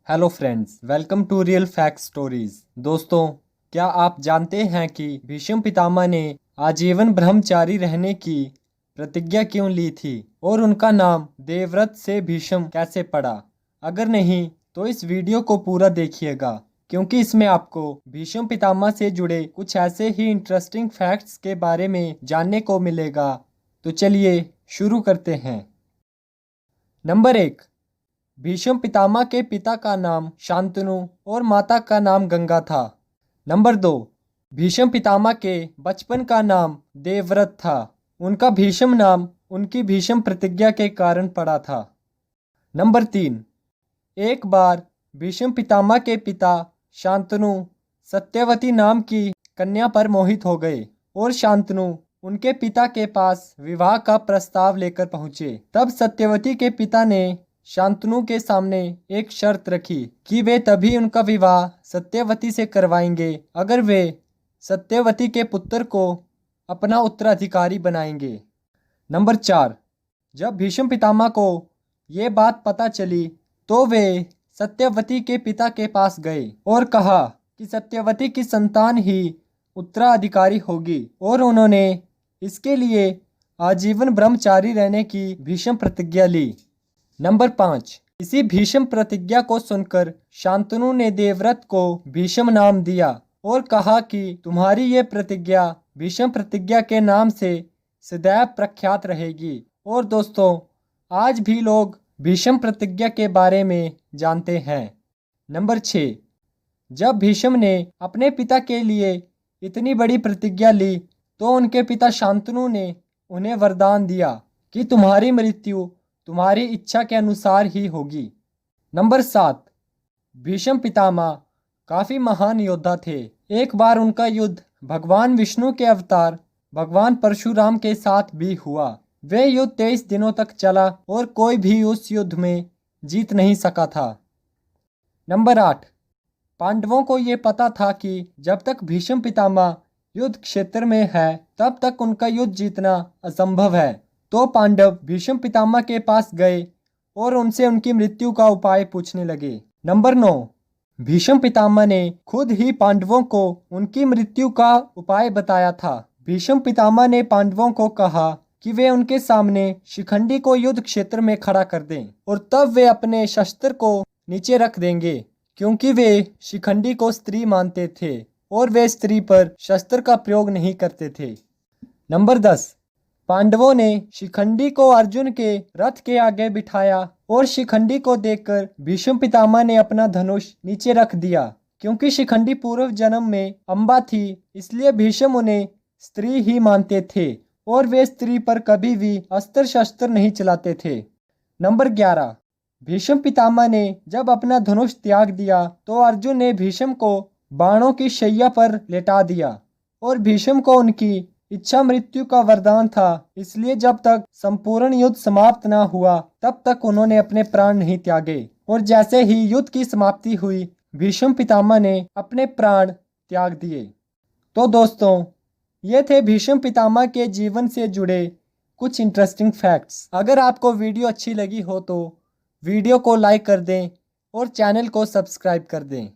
Hello friends, welcome to real fact stories. दोस्तों, क्या आप जानते हैं कि भीष्म पितामह ने आजीवन ब्रह्मचारी रहने की प्रतिज्ञा क्यों ली थी और उनका नाम देवव्रत से भीष्म कैसे पड़ा? अगर नहीं तो इस वीडियो को पूरा देखिएगा, क्योंकि इसमें आपको भीष्म पितामह से जुड़े कुछ ऐसे ही इंटरेस्टिंग फैक्ट्स के बारे में जानने को मिलेगा। तो चलिए शुरू करते हैं। नंबर 1, भीष्म पितामह के पिता का नाम शांतनु और माता का नाम गंगा था। नंबर 2, भीष्म पितामह के बचपन का नाम देवव्रत था। उनका भीष्म नाम उनकी भीष्म प्रतिज्ञा के कारण पड़ा था। नंबर 3, एक बार भीष्म पितामह के पिता शांतनु सत्यवती नाम की कन्या पर मोहित हो गए और शांतनु उनके पिता के पास विवाह का प्रस्ताव लेकर पहुंचे। तब सत्यवती के पिता ने शांतनु के सामने एक शर्त रखी कि वे तभी उनका विवाह सत्यवती से करवाएंगे अगर वे सत्यवती के पुत्र को अपना उत्तराधिकारी बनाएंगे। नंबर 4, जब भीष्म पितामह को ये बात पता चली तो वे सत्यवती के पिता के पास गए और कहा कि सत्यवती की संतान ही उत्तराधिकारी होगी और उन्होंने इसके लिए आजीवन ब्रह्मचारी रहने की भीष्म प्रतिज्ञा ली। नंबर 5, इसी भीष्म प्रतिज्ञा को सुनकर शांतनु ने देवव्रत को भीष्म नाम दिया और कहा कि तुम्हारी ये प्रतिज्ञा भीष्म प्रतिज्ञा के नाम से सदैव प्रख्यात रहेगी। और दोस्तों, आज भी लोग भीष्म प्रतिज्ञा के बारे में जानते हैं। नंबर 6, जब भीष्म ने अपने पिता के लिए इतनी बड़ी प्रतिज्ञा ली तो उनके पिता शांतनु ने उन्हें वरदान दिया कि तुम्हारी मृत्यु तुम्हारी इच्छा के अनुसार ही होगी। नंबर 7, भीष्म पितामह काफी महान योद्धा थे। एक बार उनका युद्ध भगवान विष्णु के अवतार भगवान परशुराम के साथ भी हुआ। वे युद्ध 23 दिनों तक चला और कोई भी उस युद्ध में जीत नहीं सका था। नंबर 8, पांडवों को ये पता था कि जब तक भीष्म पितामह युद्ध क्षेत्र में है तब तक उनका युद्ध जीतना असंभव है। तो पांडव भीष्म पितामह के पास गए और उनसे उनकी मृत्यु का उपाय पूछने लगे। नंबर 9, भीष्म पितामह ने खुद ही पांडवों को उनकी मृत्यु का उपाय बताया था। भीष्म पितामह ने पांडवों को कहा कि वे उनके सामने शिखंडी को युद्ध क्षेत्र में खड़ा कर दें और तब वे अपने शस्त्र को नीचे रख देंगे, क्योंकि वे शिखंडी को स्त्री मानते थे और वे स्त्री पर शस्त्र का प्रयोग नहीं करते थे। नंबर 10, पांडवों ने शिखंडी को अर्जुन के रथ के आगे बिठाया और शिखंडी को देखकर भीष्म पितामह ने अपना धनुष नीचे रख दिया। क्योंकि शिखंडी पूर्व जन्म में अम्बा थी, इसलिए भीष्म उन्हें स्त्री ही मानते थे और वे स्त्री पर कभी भी अस्त्र शस्त्र नहीं चलाते थे। नंबर 11, भीष्म पितामह ने जब अपना धनुष त्याग दिया तो अर्जुन ने भीष्म को बाणों की शैया पर लेटा दिया और भीष्म को उनकी इच्छा मृत्यु का वरदान था, इसलिए जब तक संपूर्ण युद्ध समाप्त न हुआ तब तक उन्होंने अपने प्राण नहीं त्यागे। और जैसे ही युद्ध की समाप्ति हुई भीष्म पितामह ने अपने प्राण त्याग दिए। तो दोस्तों, ये थे भीष्म पितामह के जीवन से जुड़े कुछ इंटरेस्टिंग फैक्ट्स। अगर आपको वीडियो अच्छी लगी हो तो वीडियो को लाइक कर दें और चैनल को सब्सक्राइब कर दें।